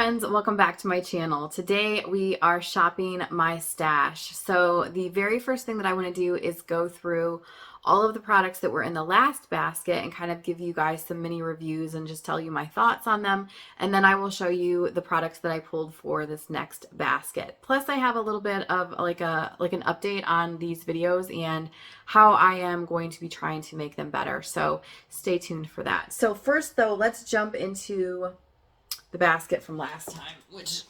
friends, welcome back to my channel. Today we are shopping my stash. So the very first thing that I want to do is go through all of the products that were in the last basket and kind of give you guys some mini reviews and just tell you my thoughts on them. And then I will show you the products that I pulled for this next basket. Plus I have a little bit of like an update on these videos and how I am going to be trying to make them better. So stay tuned for that. So first though, let's jump into the basket from last time, which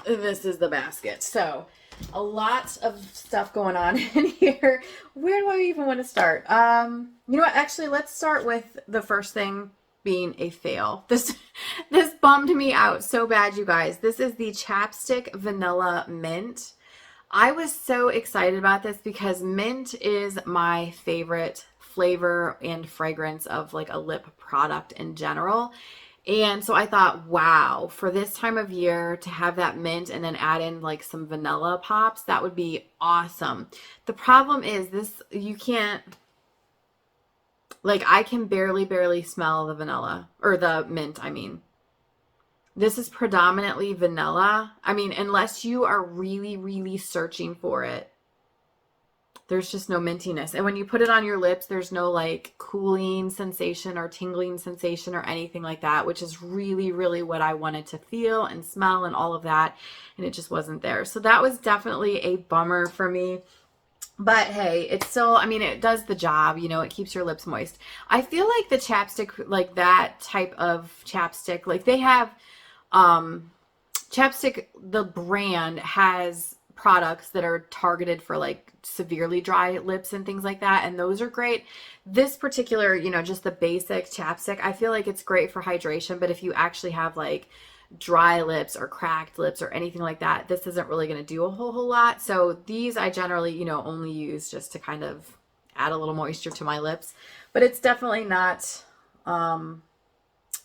this is the basket. So a lot of stuff going on in here. Where do I even want to start? You know what? Actually, let's start with the first thing being a fail. This bummed me out so bad, you guys. This is the Chapstick Vanilla Mint. I was so excited about this because mint is my favorite flavor and fragrance of like a lip product in general. And so I thought, wow, for this time of year to have that mint and then add in like some vanilla pops, that would be awesome. The problem is this, you can't, like I can barely smell the vanilla or the mint, I mean. This is predominantly vanilla. I mean, unless you are really searching for it, there's just no mintiness. And when you put it on your lips, there's no like cooling sensation or tingling sensation or anything like that, which is really what I wanted to feel and smell and all of that. And it just wasn't there. So that was definitely a bummer for me. But hey, it's still, I mean, it does the job, you know, it keeps your lips moist. I feel like the chapstick, like that type of chapstick, like they have, Chapstick, the brand has products that are targeted for like severely dry lips and things like that, and those are great. This particular, you know, just the basic chapstick, I feel like it's great for hydration, but if you actually have like dry lips or cracked lips or anything like that, this isn't really going to do a whole lot. So these I generally, you know, only use just to kind of add a little moisture to my lips, but it's definitely not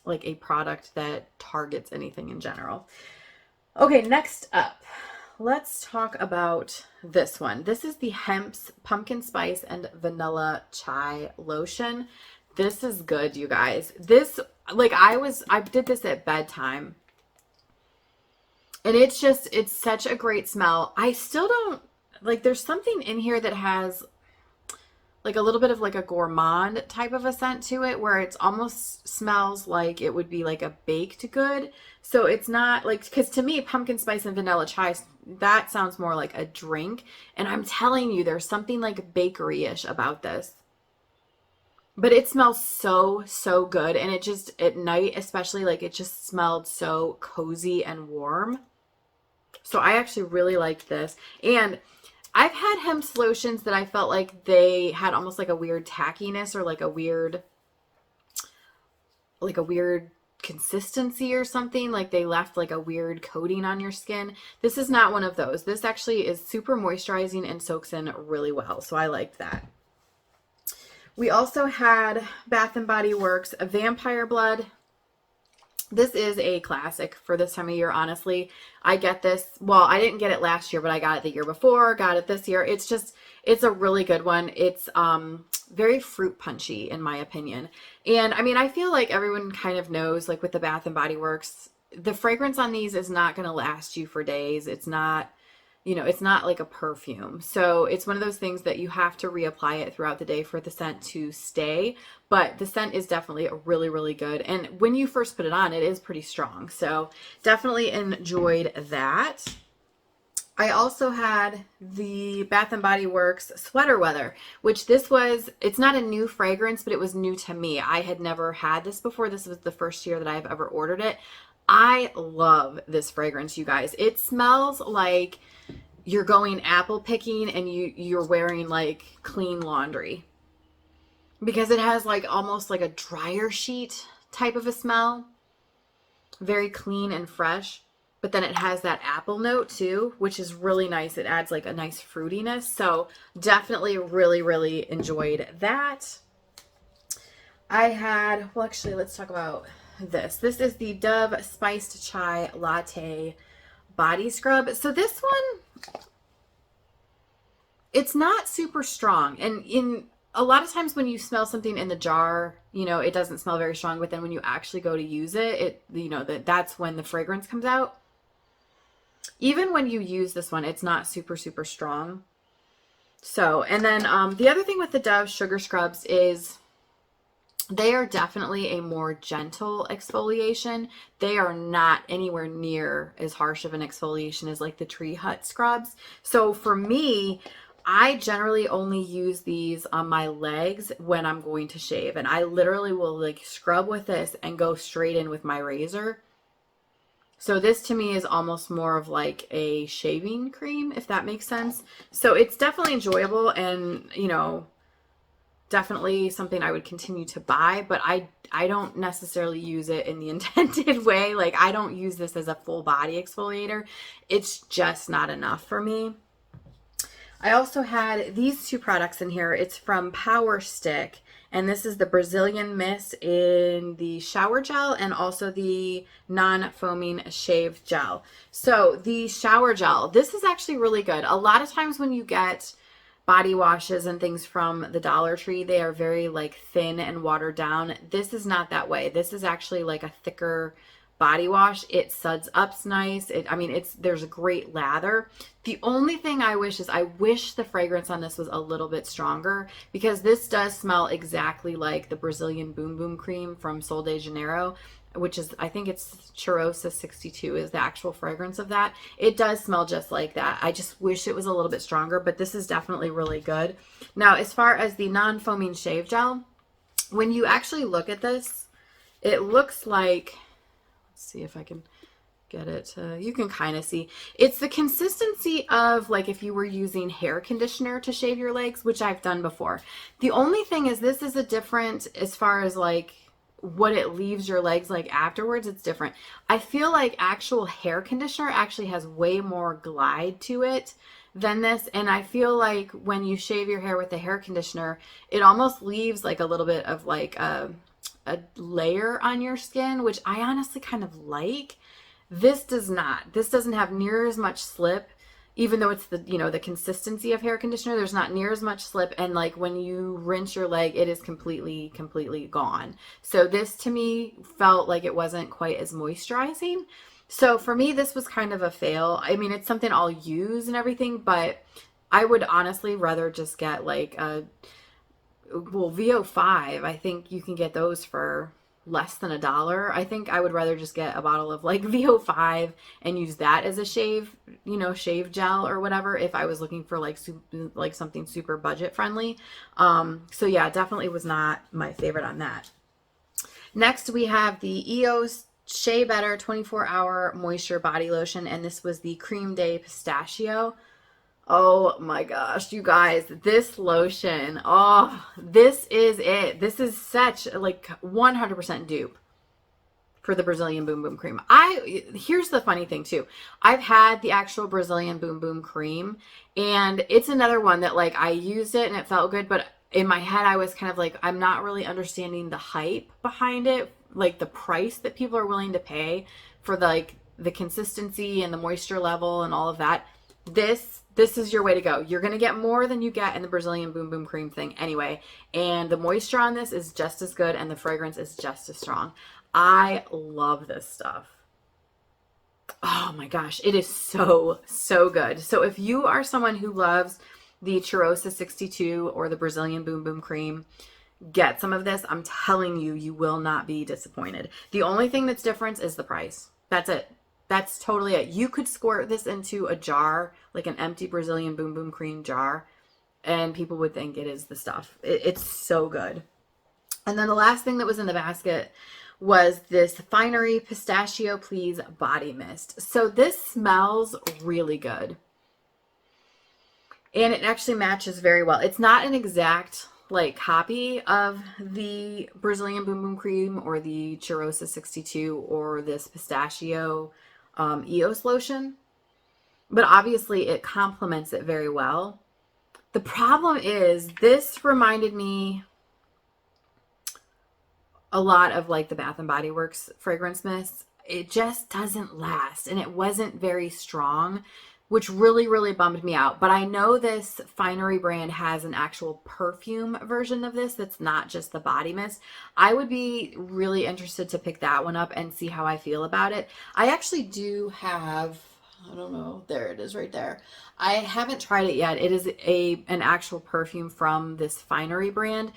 like a product that targets anything in general. Okay, next up, let's talk about this one. This is the Hempz Pumpkin Spice and Vanilla Chai Lotion. This is good, you guys. This, like I did this at bedtime. And it's such a great smell. I still don't, like there's something in here that has like a little bit of like a gourmand type of a scent to it where it's almost smells like it would be like a baked good. So it's not like, because to me, pumpkin spice and vanilla chai, that sounds more like a drink. And I'm telling you, there's something like bakery-ish about this. But it smells so good. And it just, at night especially, like it just smelled so cozy and warm. So I actually really liked this. And I've had Hempz lotions that I felt like they had almost like a weird tackiness or like a weird consistency or something. Like they left like a weird coating on your skin. This is not one of those. This actually is super moisturizing and soaks in really well. So I liked that. We also had Bath & Body Works Vampire Blood. This is a classic for this time of year, honestly. I get this, well, I didn't get it last year, but I got it the year before, got it this year. It's a really good one. It's very fruit punchy, in my opinion. And I mean, I feel like everyone kind of knows, like with the Bath & Body Works, the fragrance on these is not going to last you for days. It's not, you know, it's not like a perfume. So it's one of those things that you have to reapply it throughout the day for the scent to stay. But the scent is definitely really good. And when you first put it on, it is pretty strong. So definitely enjoyed that. I also had the Bath & Body Works Sweater Weather, which it's not a new fragrance, but it was new to me. I had never had this before. This was the first year that I've ever ordered it. I love this fragrance, you guys. It smells like you're going apple picking and you're wearing like clean laundry, because it has like almost like a dryer sheet type of a smell. Very clean and fresh, but then it has that apple note too, which is really nice. It adds like a nice fruitiness. So definitely really enjoyed that. I had, well, actually, let's talk about this. This is the Dove Spiced Chai Latte Body Scrub. So this one, it's not super strong. And a lot of times when you smell something in the jar, you know, it doesn't smell very strong, but then when you actually go to use it, you know, that's when the fragrance comes out. Even when you use this one, it's not super, super strong. So, and then the other thing with the Dove Sugar Scrubs is they are definitely a more gentle exfoliation. They are not anywhere near as harsh of an exfoliation as like the Tree Hut scrubs. So for me, I generally only use these on my legs when I'm going to shave. And I literally will like scrub with this and go straight in with my razor. So this to me is almost more of like a shaving cream, if that makes sense. So it's definitely enjoyable and, you know, definitely something I would continue to buy, but I don't necessarily use it in the intended way. Like I don't use this as a full body exfoliator. It's just not enough for me. I also had these two products in here. It's from Power Stick, and this is the Brazilian Mist in the shower gel and also the non-foaming shave gel. So the shower gel, this is actually really good. A lot of times when you get body washes and things from the Dollar Tree, they are very like thin and watered down. This is not that way. This is actually like a thicker body wash. It suds up nice. I mean, there's a great lather. The only thing I wish is I wish the fragrance on this was a little bit stronger, because this does smell exactly like the Brazilian Boom Boom Cream from Sol de Janeiro, which is, I think it's Cheirosa 62 is the actual fragrance of that. It does smell just like that. I just wish it was a little bit stronger, but this is definitely really good. Now, as far as the non-foaming shave gel, when you actually look at this, it looks like, let's see if I can get it. You can kind of see. It's the consistency of like if you were using hair conditioner to shave your legs, which I've done before. The only thing is this is a different as far as like what it leaves your legs like afterwards. It's different. I feel like actual hair conditioner actually has way more glide to it than this, and I feel like when you shave your hair with the hair conditioner, it almost leaves like a little bit of like a layer on your skin, which I honestly kind of like. This does not. This doesn't have near as much slip, even though it's the, you know, the consistency of hair conditioner. There's not near as much slip, and like when you rinse your leg, it is completely gone. So this to me felt like it wasn't quite as moisturizing. So for me, this was kind of a fail. I mean, it's something I'll use and everything, but I would honestly rather just get like a, well, VO5. I think you can get those for less than $1. I think I would rather just get a bottle of like VO5 and use that as a shave, you know, shave gel or whatever, if I was looking for like something super budget friendly. So yeah, definitely was not my favorite on that. Next, we have the EOS Shea Better 24-hour moisture body lotion, and this was the Cream Day Pistachio. Oh my gosh, you guys, this lotion, oh, this is it. This is such like 100% dupe for the Brazilian Boom Boom Cream. Here's the funny thing too. I've had the actual Brazilian Boom Boom Cream, and it's another one that like I used it and it felt good, but in my head I was kind of like, I'm not really understanding the hype behind it, like the price that people are willing to pay for the consistency and the moisture level and all of that. This is your way to go. You're going to get more than you get in the Brazilian Boom Boom Cream thing anyway. And the moisture on this is just as good and the fragrance is just as strong. I love this stuff. Oh my gosh, it is so, so good. So if you are someone who loves the Cheirosa 62 or the Brazilian Boom Boom Cream, get some of this. I'm telling you, you will not be disappointed. The only thing that's different is the price. That's it. That's totally it. You could squirt this into a jar, like an empty Brazilian Boom Boom Cream jar, and people would think it is the stuff. It's so good. And then the last thing that was in the basket was this Finery Pistachio Please Body Mist. So this smells really good. And it actually matches very well. It's not an exact like copy of the Brazilian Boom Boom Cream or the Cheirosa 62 or this pistachio EOS lotion, but obviously it complements it very well. The problem is this reminded me a lot of like the Bath and Body Works fragrance mist. It just doesn't last, and it wasn't very strong. which really, really bummed me out. But I know this Finery brand has an actual perfume version of this that's not just the body mist. I would be really interested to pick that one up and see how I feel about it. I actually do have, I don't know, there it is right there. I haven't tried it yet. It is an actual perfume from this Finery brand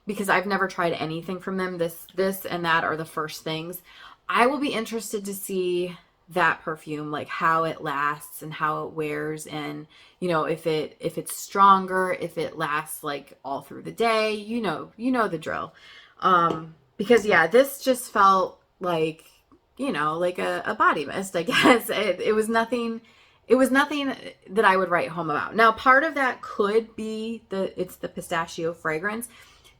because I've never tried anything from them. This and that are the first things. I will be interested to see that perfume, like how it lasts and how it wears, and if it's stronger, if it lasts like all through the day, the drill. Because yeah, this just felt like like a body mist, I guess. It was nothing that I would write home about. Now, part of that could be it's the pistachio fragrance.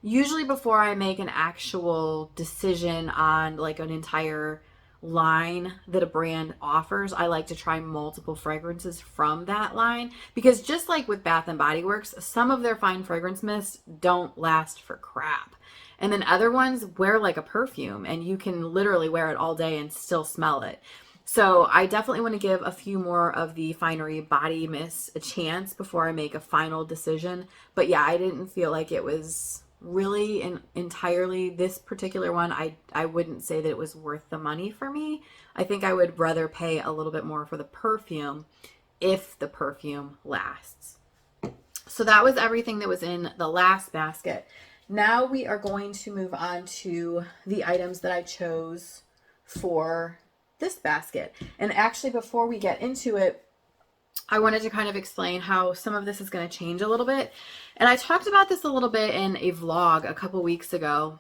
Usually before I make an actual decision on like an entire line that a brand offers, I like to try multiple fragrances from that line, because just like with Bath and Body Works, some of their fine fragrance mists don't last for crap. And then other ones wear like a perfume, and you can literally wear it all day and still smell it. So I definitely want to give a few more of the Finery body mists a chance before I make a final decision. But yeah, I didn't feel like it was really and entirely this particular one. I wouldn't say that it was worth the money for me. I think I would rather pay a little bit more for the perfume if the perfume lasts. So that was everything that was in the last basket. Now we are going to move on to the items that I chose for this basket. And actually, before we get into it, I wanted to kind of explain how some of this is going to change a little bit. And I talked about this a little bit in a vlog a couple weeks ago.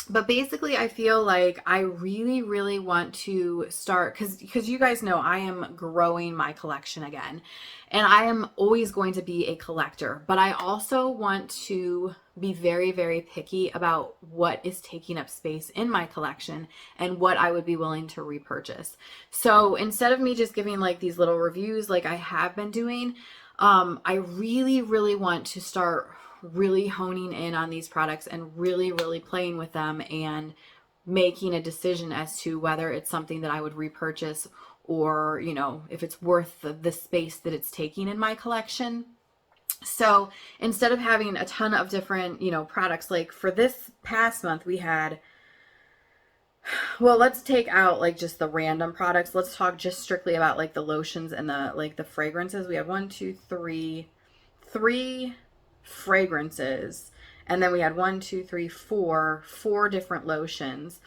But basically, I feel like I really, really want to start, because you guys know I am growing my collection again. And I am always going to be a collector. But I also want to be very, very picky about what is taking up space in my collection and what I would be willing to repurchase. So instead of me just giving like these little reviews like I have been doing, I really, really want to start really honing in on these products and really, really playing with them and making a decision as to whether it's something that I would repurchase, or, if it's worth the space that it's taking in my collection. So instead of having a ton of different, products, like for this past month, we had, well, let's take out like just the random products. Let's talk just strictly about like the lotions and the fragrances. We had three fragrances, and then we had four different lotions.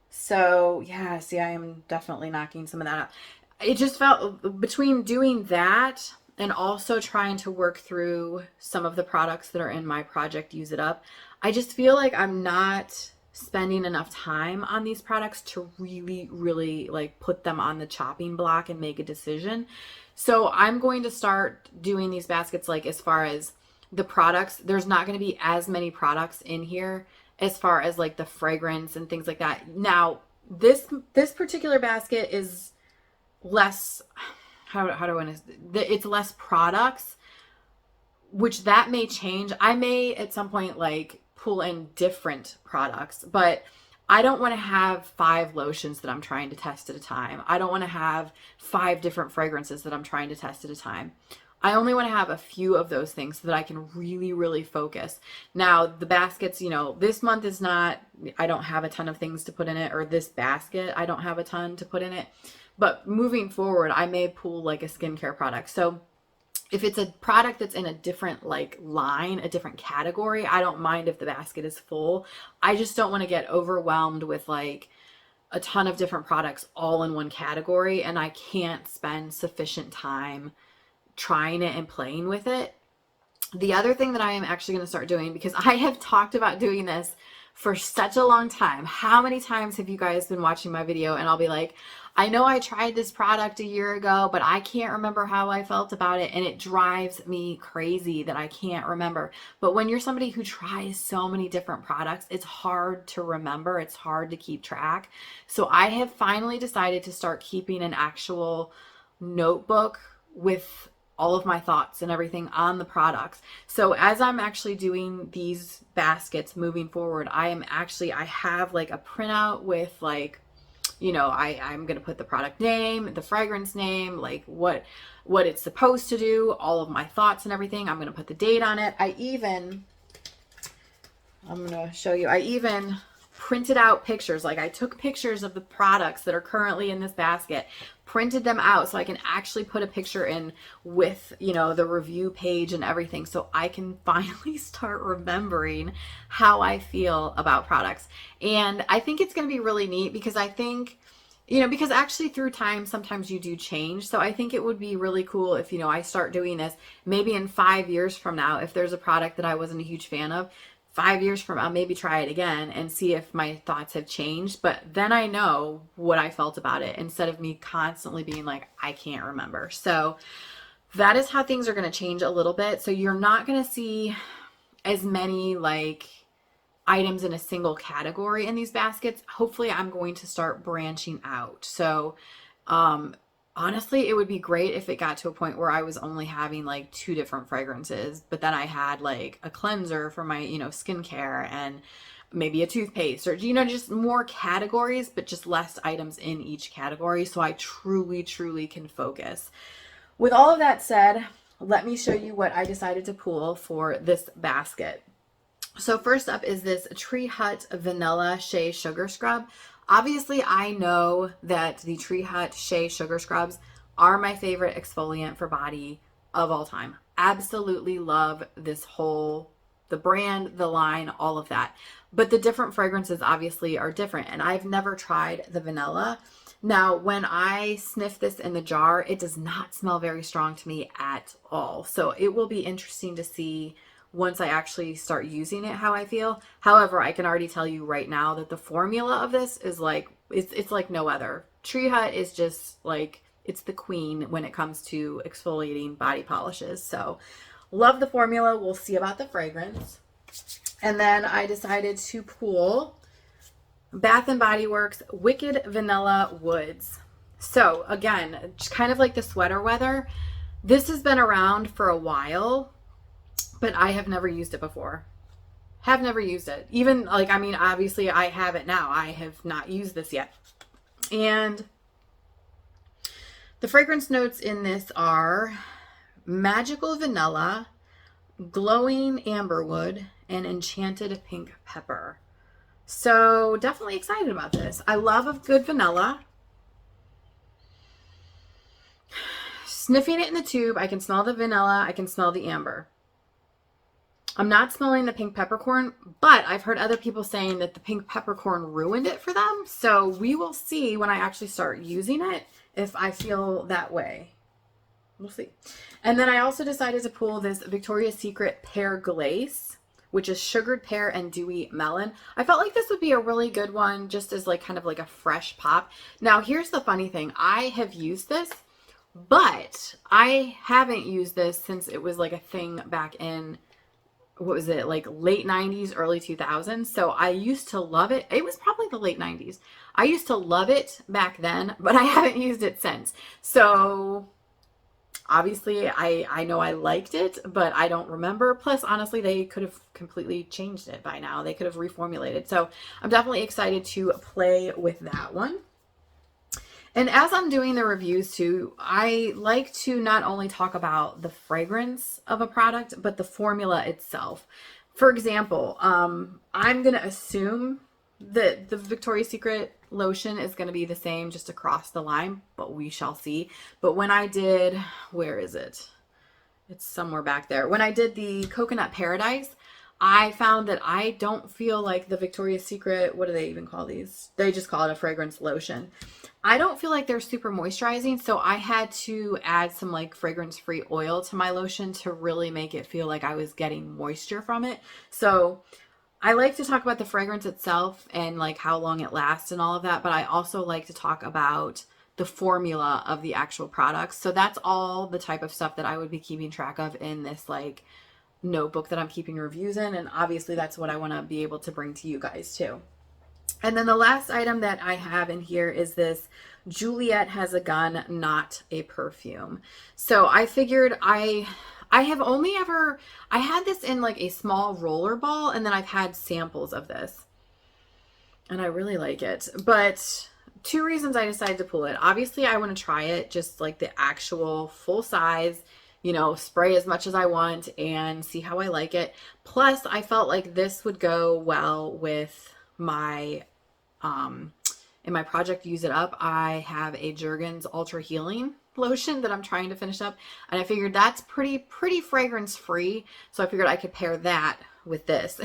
So yeah, see, I am definitely knocking some of that out. It just felt, between doing that and also trying to work through some of the products that are in my project Use It Up, I just feel like I'm not spending enough time on these products to really, really like put them on the chopping block and make a decision. So I'm going to start doing these baskets, like as far as the products, there's not going to be as many products in here as far as like the fragrance and things like that. Now, this particular basket is less, how do I want to, it's less products, which that may change. I may at some point like pull in different products, but I don't want to have 5 lotions that I'm trying to test at a time. I don't want to have 5 different fragrances that I'm trying to test at a time. I only want to have a few of those things so that I can really, really focus. Now, the baskets, this month is not, I don't have a ton of things to put in it, or this basket, I don't have a ton to put in it. But moving forward, I may pull like a skincare product. So if it's a product that's in a different like line, a different category, I don't mind if the basket is full. I just don't want to get overwhelmed with like a ton of different products all in one category, and I can't spend sufficient time trying it and playing with it. The other thing that I am actually going to start doing, because I have talked about doing this for such a long time. How many times have you guys been watching my video and I'll be like, I know I tried this product a year ago, but I can't remember how I felt about it. And it drives me crazy that I can't remember. But when you're somebody who tries so many different products, it's hard to remember. It's hard to keep track. So I have finally decided to start keeping an actual notebook with all of my thoughts and everything on the products. So as I'm actually doing these baskets moving forward, I have like a printout with like you know, I'm going to put the product name, the fragrance name, like what it's supposed to do, all of my thoughts and everything. I'm going to put the date on it. I'm going to show you, I even printed out pictures. Like I took pictures of the products that are currently in this basket, printed them out so I can actually put a picture in with, you know, the review page and everything, so I can finally start remembering how I feel about products. And I think it's going to be really neat because I think, you know, because actually through time, sometimes you do change. So I think it would be really cool if, you know, I start doing this maybe in 5 years from now, if there's a product that I wasn't a huge fan of, 5 years from now, maybe try it again and see if my thoughts have changed. But then I know what I felt about it instead of me constantly being like, I can't remember. So that is how things are going to change a little bit. So you're not going to see as many like items in a single category in these baskets. Hopefully I'm going to start branching out. So, honestly, it would be great if it got to a point where I was only having like 2 different fragrances, but then I had like a cleanser for my, you know, skincare and maybe a toothpaste or, you know, just more categories, but just less items in each category. So I truly, truly can focus. With all of that said, let me show you what I decided to pull for this basket. So first up is this Tree Hut Vanilla Shea Sugar Scrub. Obviously, I know that the Tree Hut Shea Sugar Scrubs are my favorite exfoliant for body of all time. Absolutely love this whole, the brand, the line, all of that. But the different fragrances obviously are different, and I've never tried the vanilla. Now, when I sniff this in the jar, it does not smell very strong to me at all. So it will be interesting to see once I actually start using it how I feel. However, I can already tell you right now that the formula of this is like, it's like no other. Tree Hut is just like, it's the queen when it comes to exfoliating body polishes. So love the formula. We'll see about the fragrance. And then I decided to pull Bath and Body Works Wicked Vanilla Woods. So again, kind of like the sweater weather. This has been around for a while, but I have never used it before. Have never used it. Even like, I mean, obviously I have it now. I have not used this yet. And the fragrance notes in this are magical vanilla, glowing amberwood, and enchanted pink pepper. So definitely excited about this. I love a good vanilla. Sniffing it in the tube, I can smell the vanilla. I can smell the amber. I'm not smelling the pink peppercorn, but I've heard other people saying that the pink peppercorn ruined it for them. So we will see when I actually start using it if I feel that way. We'll see. And then I also decided to pull this Victoria's Secret Pear Glace, which is sugared pear and dewy melon. I felt like this would be a really good one just as like kind of like a fresh pop. Now, here's the funny thing. I have used this, but I haven't used this since it was like a thing back in, what was it, like late 90s, early 2000s. So I used to love it. It was probably the late 90s. I used to love it back then, but I haven't used it since. So obviously I know I liked it, but I don't remember. Plus, honestly, they could have completely changed it by now. They could have reformulated. So I'm definitely excited to play with that one. And as I'm doing the reviews too, I like to not only talk about the fragrance of a product, but the formula itself. For example, I'm going to assume that the Victoria's Secret lotion is going to be the same just across the line, but we shall see. But when I did, where is it? It's somewhere back there. When I did the Coconut Paradise, I found that I don't feel like the Victoria's Secret, what do they even call these? They just call it a fragrance lotion. I don't feel like they're super moisturizing, so I had to add some like fragrance-free oil to my lotion to really make it feel like I was getting moisture from it. So I like to talk about the fragrance itself and like how long it lasts and all of that, but I also like to talk about the formula of the actual products. So that's all the type of stuff that I would be keeping track of in this like notebook that I'm keeping reviews in, and obviously that's what I want to be able to bring to you guys too. And then the last item that I have in here is this Juliet Has a Gun, Not a Perfume. So I figured I have only ever, I had this in like a small roller ball, and then I've had samples of this and I really like it. But two reasons I decided to pull it. Obviously, I want to try it, just like the actual full size, you know, spray as much as I want and see how I like it. Plus, I felt like this would go well with my, in my project Use It Up, I have a Jergens Ultra Healing lotion that I'm trying to finish up. And I figured that's pretty fragrance free. So I figured I could pair that with this.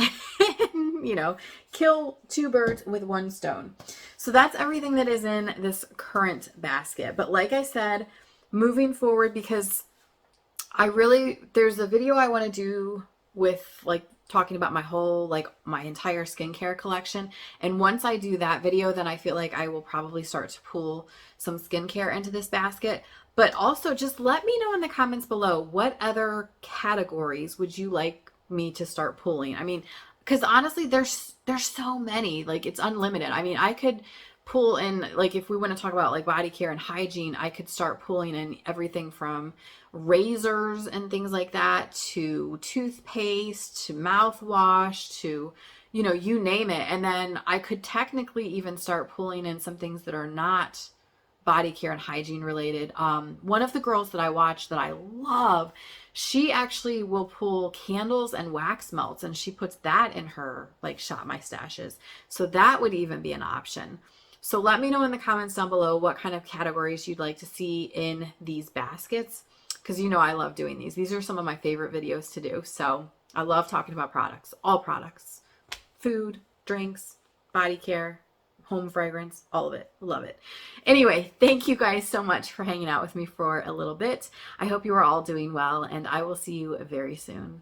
You know, kill two birds with one stone. So that's everything that is in this current basket. But like I said, moving forward, because there's a video I want to do with like talking about my entire skincare collection. And once I do that video, then I feel like I will probably start to pull some skincare into this basket. But also just let me know in the comments below, what other categories would you like me to start pulling? I mean, because honestly, there's so many, like it's unlimited. I mean, I could pull in, like if we want to talk about like body care and hygiene, I could start pulling in everything from razors and things like that to toothpaste to mouthwash to, you know, you name it. And then I could technically even start pulling in some things that are not body care and hygiene related. One of the girls that I watch that I love, she actually will pull candles and wax melts, and she puts that in her like Shop My Stashes. So that would even be an option. So let me know in the comments down below what kind of categories you'd like to see in these baskets, because you know I love doing these. These are some of my favorite videos to do. So I love talking about products, all products, food, drinks, body care, home fragrance, all of it. Love it. Anyway, thank you guys so much for hanging out with me for a little bit. I hope you are all doing well, and I will see you very soon.